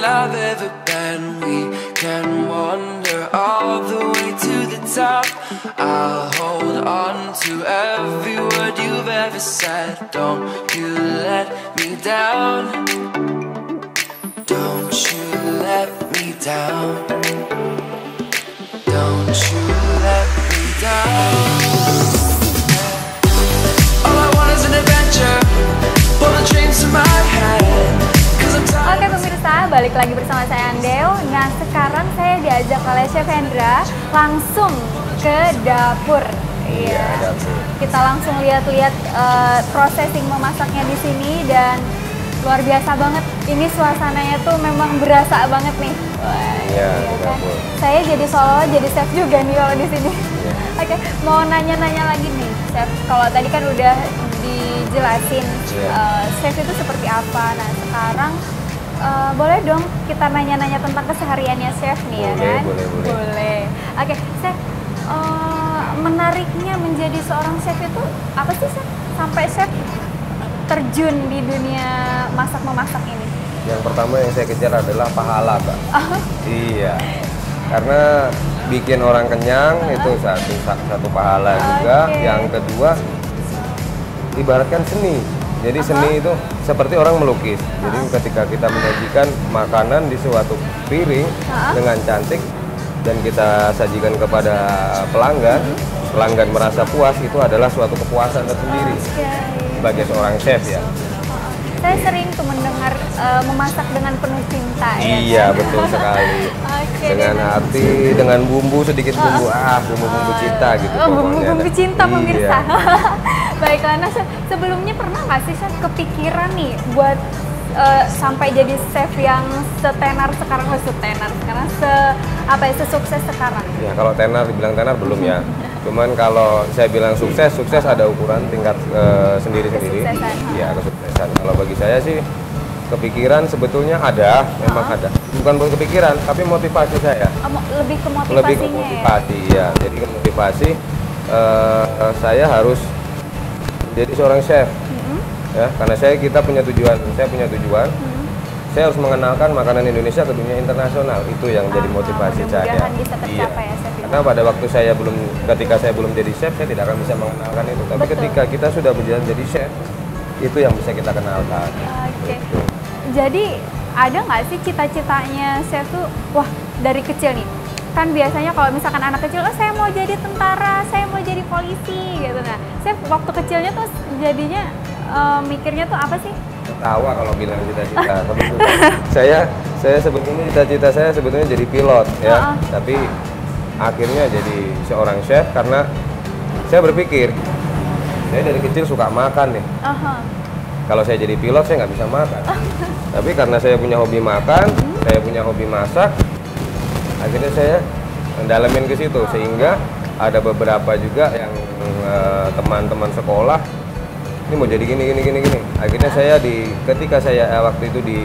I've ever been. We can wander all the way to the top. I'll hold on to every word you've ever said. Don't you let me down. Don't you let me down. Don't you let me down. All I want is an adventure. Pull the dreams to my head. Oke pemirsa, balik lagi bersama saya Andeo. Nah sekarang saya diajak oleh Chef Hendra langsung ke dapur. Iya. Kita langsung lihat-lihat processing memasaknya di sini dan luar biasa banget. Ini suasananya tuh memang berasa banget nih. Iya. Kan? Saya jadi seolah jadi chef juga nih kalau di sini. Ya. Oke, mau nanya-nanya lagi nih, chef. Kalau tadi kan udah dijelasin chef itu seperti apa. Nah sekarang boleh dong kita nanya-nanya tentang kesehariannya chef nih, ya kan? Boleh. Oke, chef, menariknya menjadi seorang chef itu apa sih, chef? Sampai chef terjun di dunia masak-memasak ini? Yang pertama yang saya kejar adalah pahala, Kak. Iya, karena bikin orang kenyang itu satu pahala juga. Yang kedua, ibaratkan seni. Jadi seni itu seperti orang melukis. Jadi ketika kita menyajikan makanan di suatu piring dengan cantik dan kita sajikan kepada pelanggan, pelanggan merasa puas, itu adalah suatu kepuasan tersendiri sebagai seorang chef ya. Saya sering tuh mendengar memasak dengan penuh cinta. Iya, kan? Betul sekali. Dengan hati, dengan bumbu sedikit bumbu, bumbu-bumbu cinta gitu. Bumbu-bumbu cinta pemirsa. Baiklah, nah sebelumnya pernah nggak sih chef kepikiran nih buat sampai jadi chef yang setenar sekarang, sesukses sekarang? Ya kalau tenar, dibilang tenar belum ya. Cuman kalau saya bilang sukses ada ukuran tingkat sendiri-sendiri. Iya, kesuksesan. Kalau bagi saya sih kepikiran sebetulnya ada, memang ada. Bukan kepikiran, tapi motivasi saya. Lebih ke motivasinya. Lebih ke motivasi ya. Jadi ke motivasi saya harus jadi seorang chef. Ya, karena kita punya tujuan. Saya punya tujuan. Saya harus mengenalkan makanan Indonesia ke dunia internasional. Itu yang jadi motivasi saya. Bisa tercapai ya, chef. Karena pada waktu ketika saya belum jadi chef, saya tidak akan bisa mengenalkan itu. Tapi ketika kita sudah berjalan jadi chef, itu yang bisa kita kenalkan. Oke. Jadi ada nggak sih cita-citanya chef tuh, wah dari kecil nih, kan biasanya kalau misalkan anak kecil, saya mau jadi tentara, saya mau jadi polisi gitu. Nah, chef waktu kecilnya tuh jadinya mikirnya tuh apa sih? Ketawa kalau bilang cita-cita. saya sebetulnya cita-cita saya sebetulnya jadi pilot ya. Tapi akhirnya jadi seorang chef karena saya berpikir saya dari kecil suka makan nih. Kalau saya jadi pilot saya nggak bisa makan. Tapi karena saya punya hobi makan, saya punya hobi masak, akhirnya saya mendalamin ke situ sehingga ada beberapa juga yang teman-teman sekolah ini mau jadi gini. Akhirnya saya ketika saya waktu itu di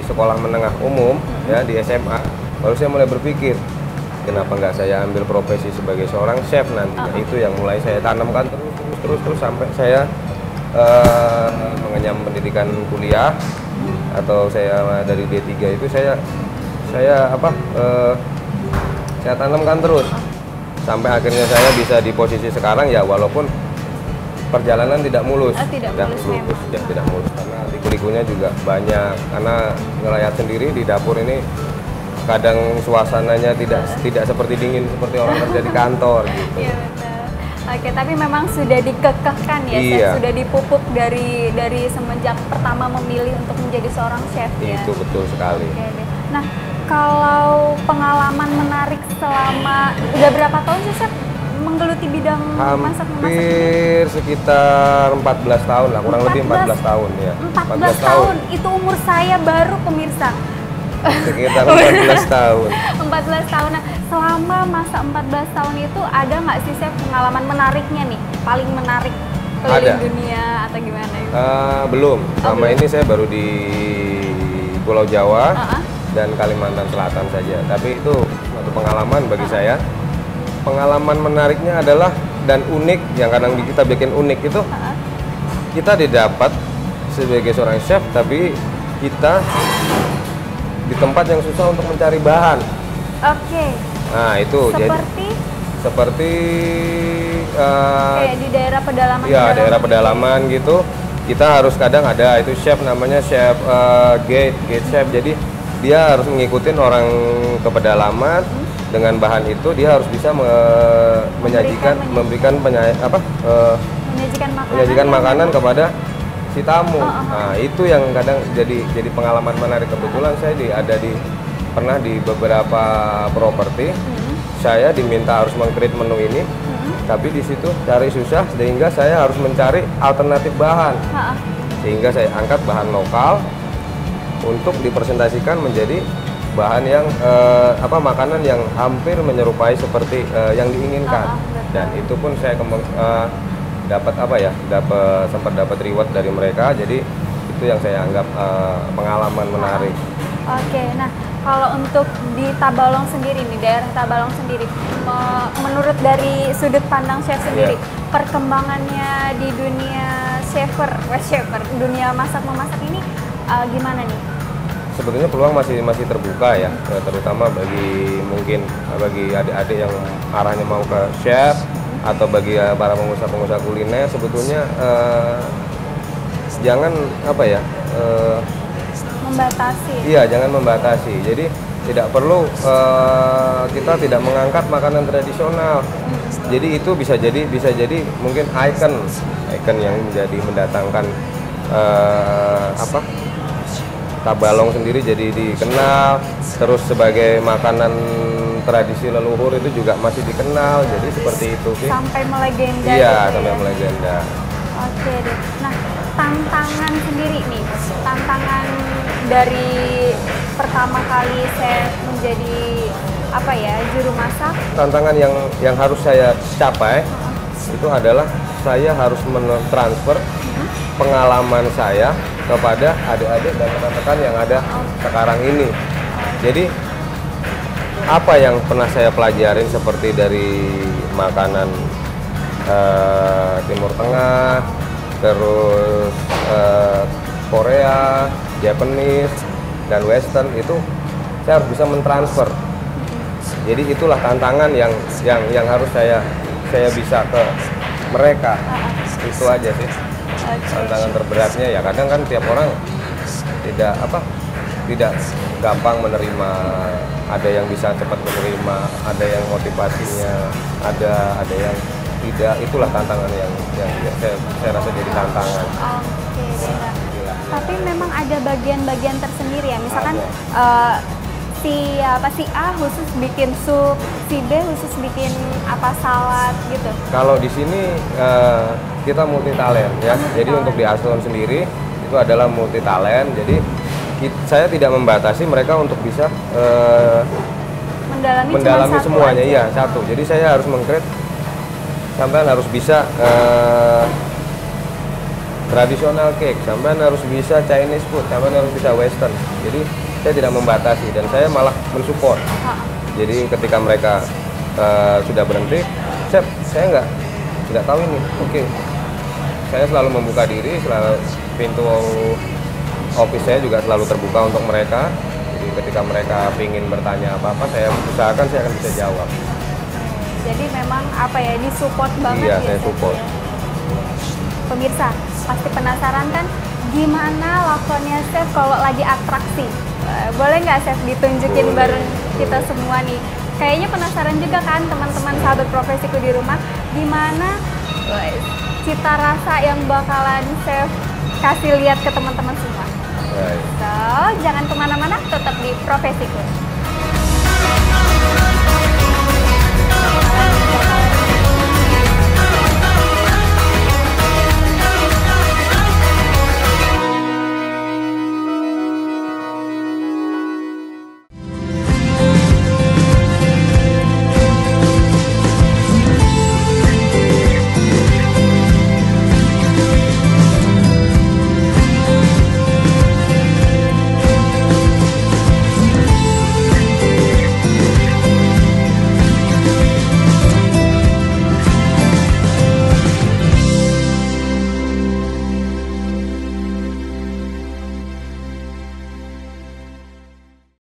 sekolah menengah umum ya di SMA, baru saya mulai berpikir kenapa nggak saya ambil profesi sebagai seorang chef nanti. Itu yang mulai saya tanamkan terus sampai saya mengenyam pendidikan kuliah atau saya dari D3 itu saya tanamkan terus sampai akhirnya saya bisa di posisi sekarang ya, walaupun perjalanan tidak mulus. Tidak mulus karena liku-likunya juga banyak, karena ngelayat sendiri di dapur ini kadang suasananya tidak seperti dingin seperti orang kerja di kantor gitu. Iya betul. Oke, tapi memang sudah dikekehkan ya, iya. Sudah dipupuk dari semenjak pertama memilih untuk menjadi seorang chef ya. Itu betul sekali. Oke. Nah, kalau pengalaman menarik selama udah berapa tahun sih chef menggeluti bidang masak-memasak? Hampir sekitar 14 tahun lah, kurang lebih 14 tahun ya. 14 tahun, itu umur saya baru pemirsa. Sekitar 14 tahun. 14 tahun. Nah, selama masa 14 tahun itu ada nggak sih chef pengalaman menariknya nih? Paling menarik keliling dunia atau gimana? Belum. Selama ini saya baru di Pulau Jawa dan Kalimantan Selatan saja. Tapi itu suatu pengalaman bagi saya. Pengalaman menariknya adalah dan unik, yang kadang kita bikin unik itu kita didapat sebagai seorang chef, tapi kita di tempat yang susah untuk mencari bahan. Oke. Nah itu seperti kayak di daerah pedalaman. Ya daerah pedalaman gitu. Kita harus kadang ada itu chef namanya chef gate chef. Jadi dia harus ngikutin orang ke pedalaman dengan bahan itu, dia harus bisa menyajikan menyajikan makanan kepada si tamu. Nah itu yang kadang jadi pengalaman menarik. Kebetulan saya pernah di beberapa properti saya diminta harus meng-create menu ini, tapi di situ cari susah sehingga saya harus mencari alternatif bahan. Sehingga saya angkat bahan lokal untuk dipresentasikan menjadi bahan yang makanan yang hampir menyerupai seperti yang diinginkan. Dan itu pun saya sempat dapat reward dari mereka. Jadi itu yang saya anggap pengalaman menarik. Oke, nah kalau untuk di Tabalong sendiri nih, daerah Tabalong sendiri, menurut dari sudut pandang chef sendiri, perkembangannya di dunia dunia masak-memasak ini gimana nih? Sebetulnya peluang masih terbuka ya, terutama bagi adik-adik yang arahnya mau ke chef atau bagi para pengusaha kuliner. Sebetulnya jangan membatasi. Iya, jangan membatasi. Jadi tidak perlu kita tidak mengangkat makanan tradisional. Jadi itu bisa jadi mungkin ikon yang mendatangkan Tabalong sendiri jadi dikenal, terus sebagai makanan tradisi leluhur itu juga masih dikenal. Jadi seperti itu sih. Sampai melegenda. Iya, gitu sampai melegenda. Oke deh. Nah, tantangan sendiri nih, tantangan dari pertama kali saya menjadi juru masak. Tantangan yang harus saya capai itu adalah saya harus mentransfer pengalaman saya kepada adik-adik dan rekan-rekan yang ada sekarang ini. Jadi apa yang pernah saya pelajarin seperti dari makanan Timur Tengah, terus Korea, Japanese, dan Western, itu saya harus bisa mentransfer. Jadi itulah tantangan yang harus saya bisa ke mereka. Itu aja sih. Tantangan terberatnya ya kadang kan tiap orang tidak gampang menerima, ada yang bisa cepat menerima, ada yang motivasinya ada yang tidak. Itulah tantangan yang saya rasa jadi tantangan. Oke, tapi memang ada bagian-bagian tersendiri ya, misalkan si A khusus bikin sup, si B khusus bikin salad gitu. Kalau di sini kita multi talent ya. Jadi untuk di Aston sendiri itu adalah multi talent. Jadi saya tidak membatasi mereka untuk bisa mendalami semuanya. Iya, satu. Jadi saya harus meng-create, sampean harus bisa tradisional cake, sampean harus bisa Chinese food, sampean harus bisa Western. Jadi saya tidak membatasi dan saya malah mensupport. Jadi ketika mereka sudah berhenti, chef, saya nggak tahu ini. Oke, saya selalu membuka diri, selalu pintu office saya juga selalu terbuka untuk mereka. Jadi ketika mereka ingin bertanya apa-apa, saya usahakan saya akan bisa jawab. Jadi memang disupport banget. Iya, saya support. Pemirsa pasti penasaran kan gimana lakonnya chef kalau lagi atraksi? Boleh nggak chef ditunjukin bareng kita semua nih? Kayaknya penasaran juga kan teman-teman sahabat profesiku di rumah, gimana cita rasa yang bakalan chef kasih lihat ke teman-teman semua. So, jangan kemana-mana, tetap di Profesiku.